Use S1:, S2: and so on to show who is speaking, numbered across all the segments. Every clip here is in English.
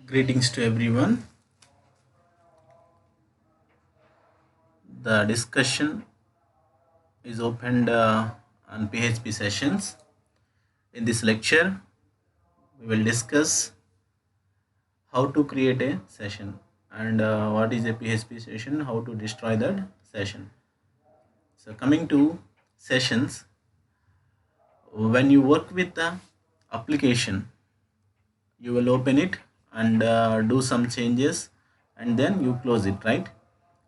S1: Greetings to everyone. The discussion is opened on PHP sessions. In this lecture, we will discuss how to create a session and what is a PHP session, how to destroy that session. So, coming to sessions, when you work with the application, you will open it and do some changes and then you close it, right?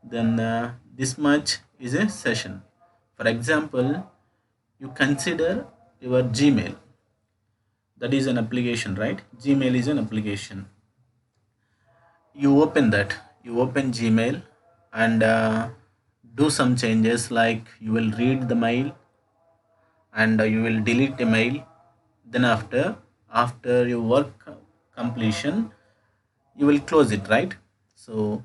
S1: Then this much is a session. For example, you consider your Gmail. That is an application, right? Gmail is an application. You open that. You open Gmail and do some changes, like you will read the mail and you will delete the mail. Then after your work completion, you will close it, right? So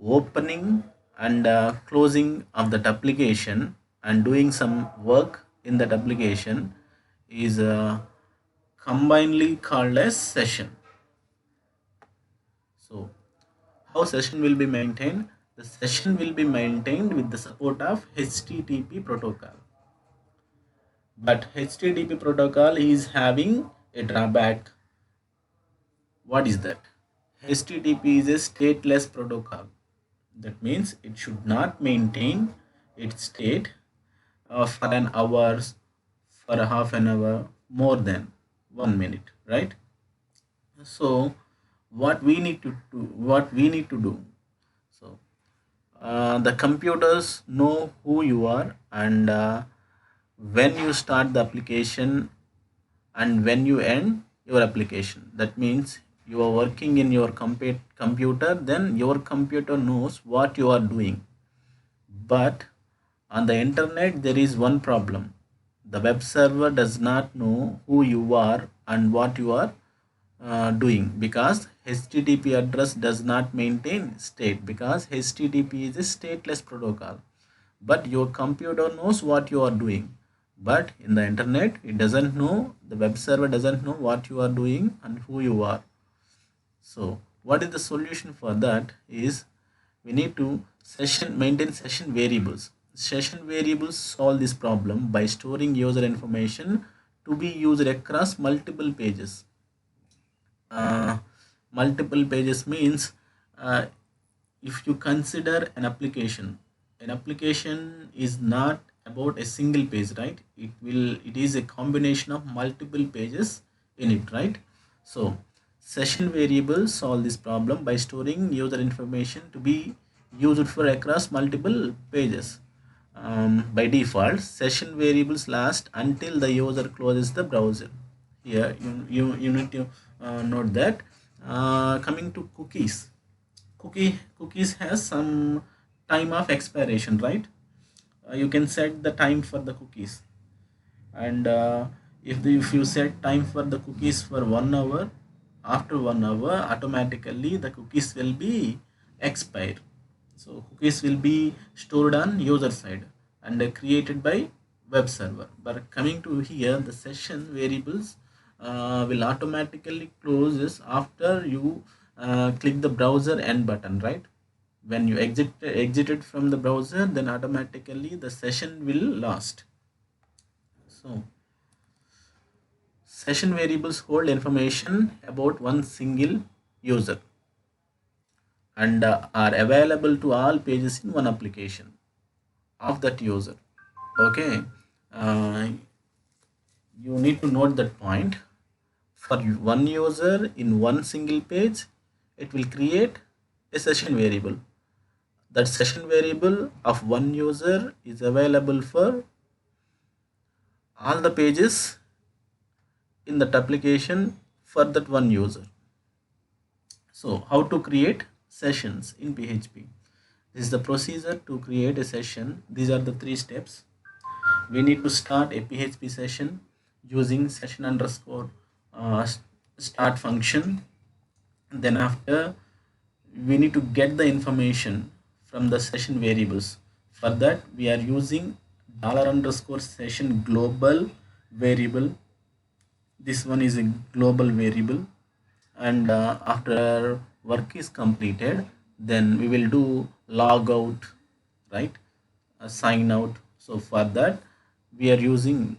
S1: opening and closing of that application and doing some work in that application is combinedly called as session. So how session will be maintained? The session will be maintained with the support of HTTP protocol. But HTTP protocol is having a drawback. What is that? HTTP is a stateless protocol. That means it should not maintain its state for an hour, for a half an hour, more than 1 minute, right? So what we need to do. So the computers know who you are, and when you start the application and when you end your application. That means you are working in your computer, then your computer knows what you are doing. But on the internet, there is one problem. The web server does not know who you are and what you are doing, because HTTP address does not maintain state, because HTTP is a stateless protocol. But your computer knows what you are doing. But in the internet, it doesn't know, the web server doesn't know what you are doing and who you are. So what is the solution for that is we need to session maintain session variables. Session variables solve this problem by storing user information to be used across multiple pages. uh, Multiple pages means, uh, if you consider an application is not about a single page, right? It is a combination of multiple pages in it, right? So session variables solve this problem by storing user information to be used for across multiple pages. By default, session variables last until the user closes the browser. Here you need to note that. Coming to cookies, cookies has some time of expiration, right? You can set the time for the cookies, and if you set time for the cookies for 1 hour, after 1 hour automatically the cookies will be expired. So cookies will be stored on user side and created by web server. But coming to here, the session variables will automatically closes after you click the browser end button, right? When you exited from the browser, then automatically the session will last. So session variables hold information about one single user and are available to all pages in one application of that user. Okay, uh, you need to note that point. For one user in one single page, it will create a session variable. That session variable of one user is available for all the pages in that application for that one user. So how to create sessions in PHP? This is the procedure to create a session. These are the 3 steps. We need to start a PHP session using session underscore start function. Then after, we need to get the information from the session variables. For that, we are using dollar underscore session global variable. This one is a global variable. and after work is completed, then we will do log out, right? Sign out. So for that, we are using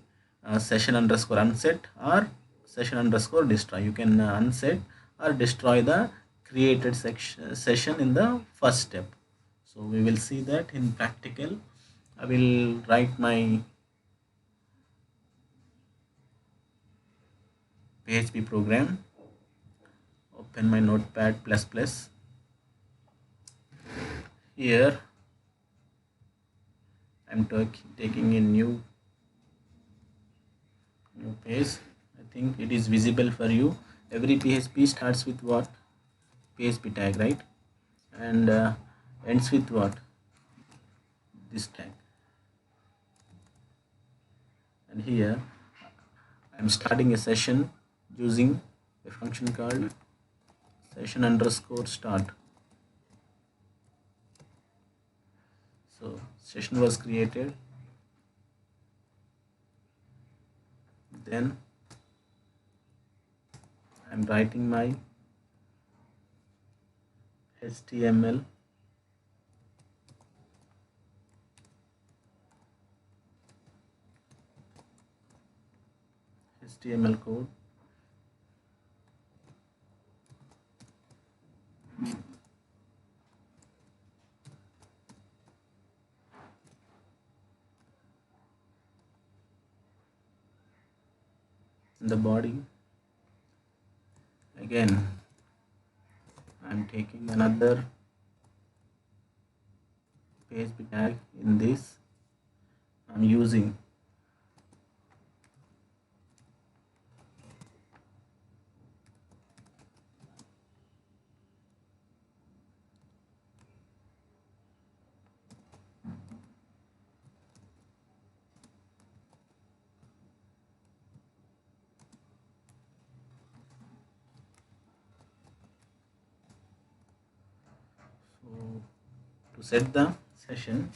S1: session underscore unset or session underscore destroy. You can unset or destroy the created session in the first step. So we will see that in practical. I will write my PHP program, open my notepad plus plus. Here I'm taking a new page. I think it is visible for you. Every PHP starts with what? PHP tag, right? And ends with what? This tag. And here I'm starting a session using a function called session underscore start. So session was created, then I'm writing my HTML code. In the body, again I'm taking another PHP tag. In this I'm using so to set the session.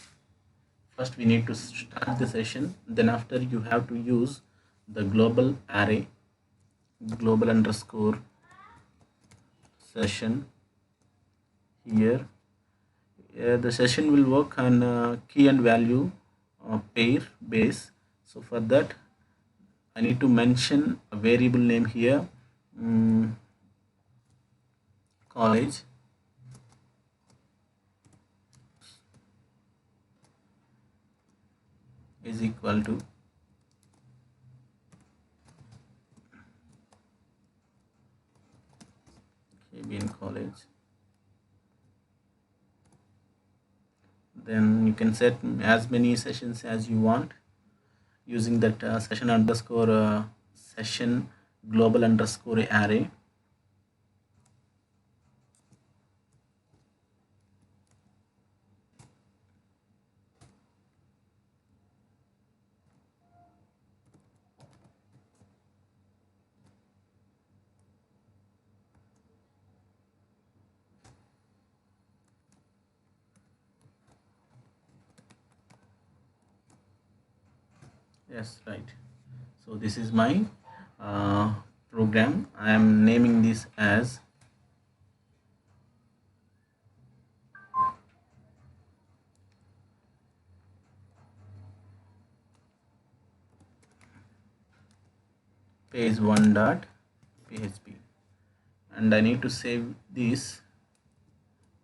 S1: First we need to start the session, then after you have to use the global array, global underscore session. Here the session will work on key and value pair base. So for that I need to mention a variable name here, mm, college, is equal to KBN college. Then you can set as many sessions as you want using that session underscore session global underscore array. Yes, right. So this is my uh, program. I am naming this as page1.php, and I need to save this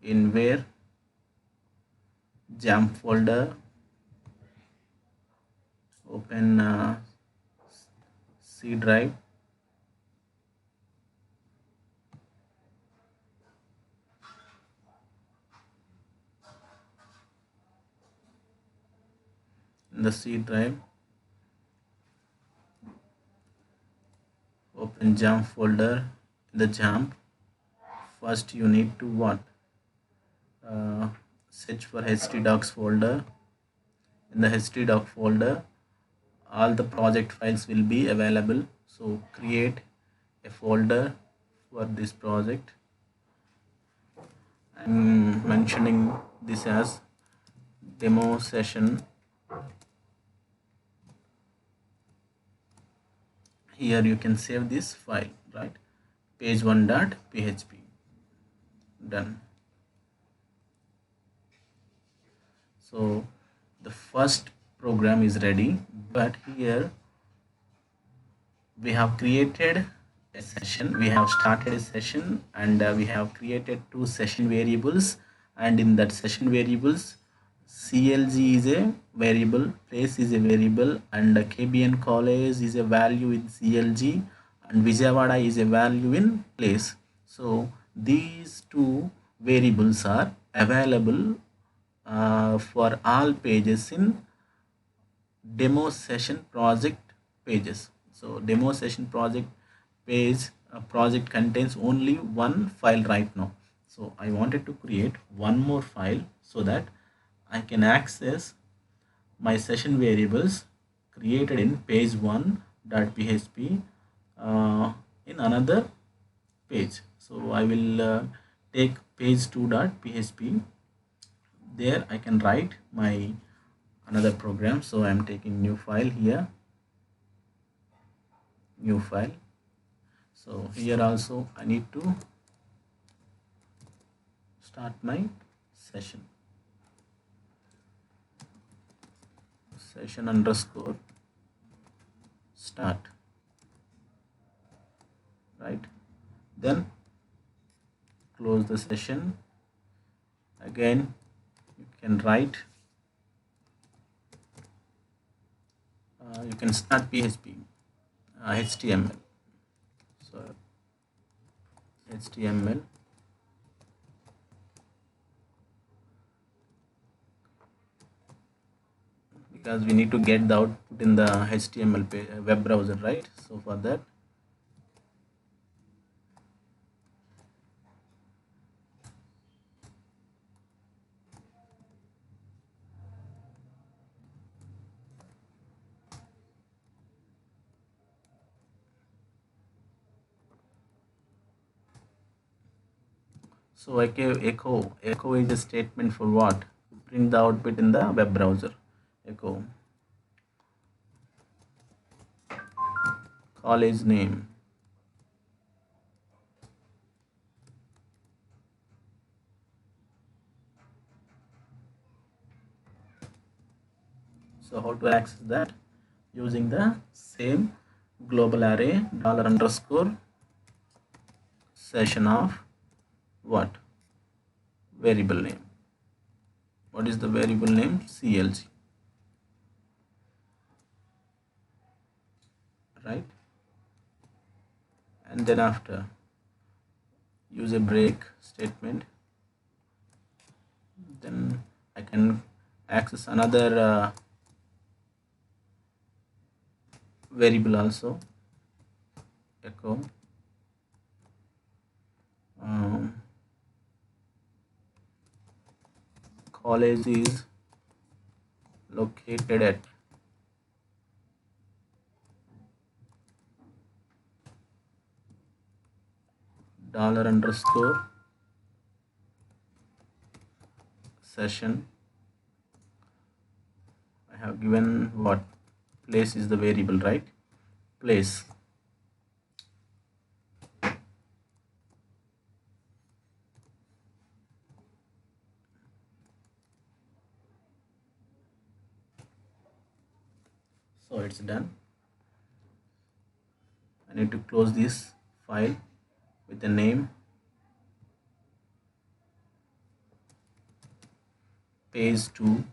S1: in where jam folder, open C drive, in the C drive, open jam folder. In the jam, first you need to what? uh, Search for htdocs folder. In the htdoc folder all the project files will be available, so create a folder for this project. I'm mentioning this as demo session. Here you can save this file, right? page1.php. Done. So the first program is ready, but here we have created a session, we have started a session, and we have created two session variables, and in that session variables CLG is a variable, place is a variable, and KBN college is a value in CLG, and Vijayawada is a value in place. So these two variables are available for all pages in demo session project pages. So demo session project page project contains only one file right now. So I wanted to create one more file so that I can access my session variables created in page1.php in another page. So I will take page2.php. There I can write my another program. So I'm taking new file here, new file. So here also I need to start my session, session underscore start, right? Then close the session. Again you can write, you can start PHP, HTML. So HTML, because we need to get the output in the HTML page, web browser, right? So for that, so echo is a statement for what? Print the output in the web browser. Echo college name. So how to access that? Using the same global array $_ session of what? Variable name. What is the variable name? CLG, right? And then after, use a break statement. Then I can access another variable also, echo college is located at $_ session. I have given what? Place is the variable, right? Place. So it's done. I need to close this file with the name page2.php.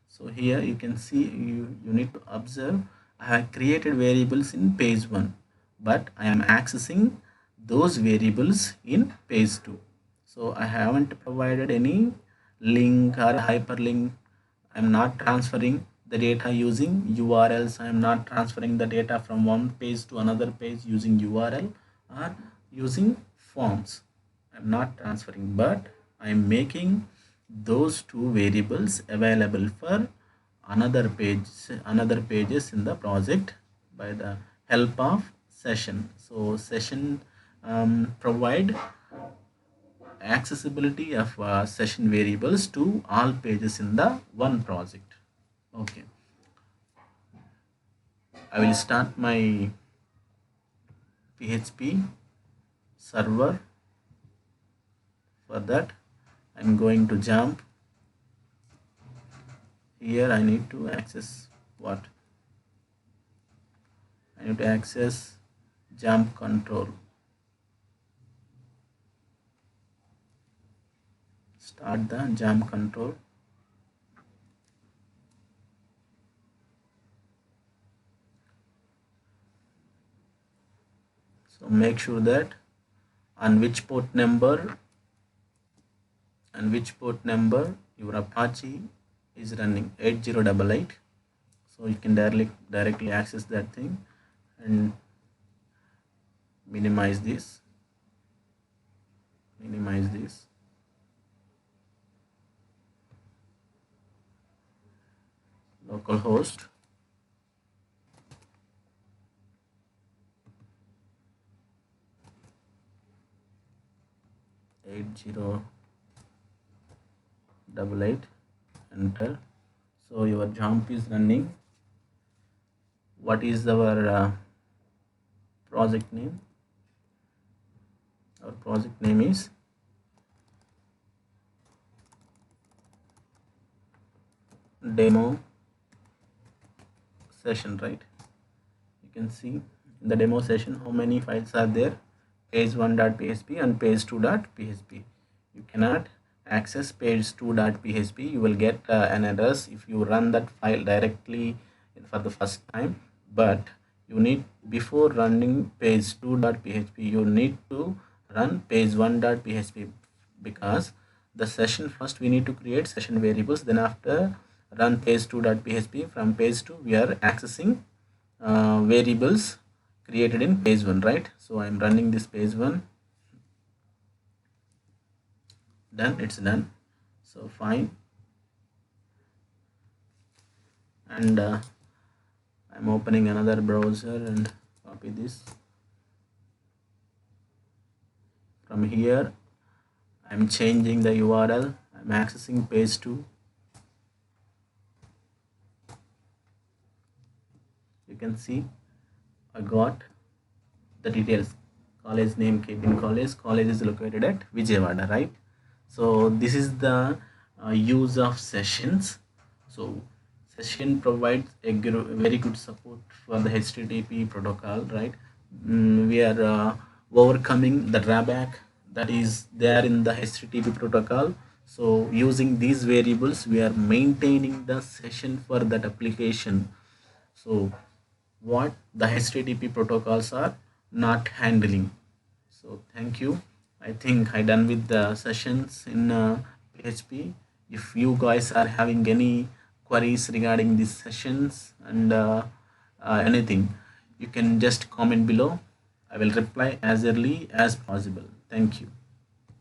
S1: So here you can see, you need to observe, I have created variables in page 1, but I am accessing those variables in page 2. So I haven't provided any link or hyperlink. I'm not transferring the data using URLs. I'm not transferring the data from one page to another page using URL or using forms. I'm not transferring, but I'm making those two variables available for another pages in the project by the help of session. So session provide accessibility of session variables to all pages in the one project. Okay, I will start my PHP server. For that, I'm going to jump. Here I need to access what? I need to access jump control. Start the jump control. So make sure that on which port number your Apache is running, 8088. So you can directly access that thing and minimize this. Localhost 8088, enter. So your jump is running. What is our project name? Our project name is demo session, right? You can see in the demo session how many files are there: page1.php and page2.php. You cannot access page2.php. You will get an error if you run that file directly for the first time. But you need, before running page2.php, you need to run page1.php, because the session, first we need to create session variables, then after run page2.php. From page2 we are accessing variables created in page1, right? So I'm running this page1. Done, it's done. So fine. And I'm opening another browser and copy this. From here I'm changing the URL. I'm accessing page2. You can see I got the details. College name Kevin College. College is located at Vijayawada, right? So this is the use of sessions. So session provides a very good support for the HTTP protocol, right? We are overcoming the drawback that is there in the HTTP protocol. So using these variables, we are maintaining the session for that application. So what the HTTP protocols are not handling. So thank you. I think I done with the sessions in PHP. If you guys are having any queries regarding these sessions and anything, you can just comment below. I will reply as early as possible. Thank you.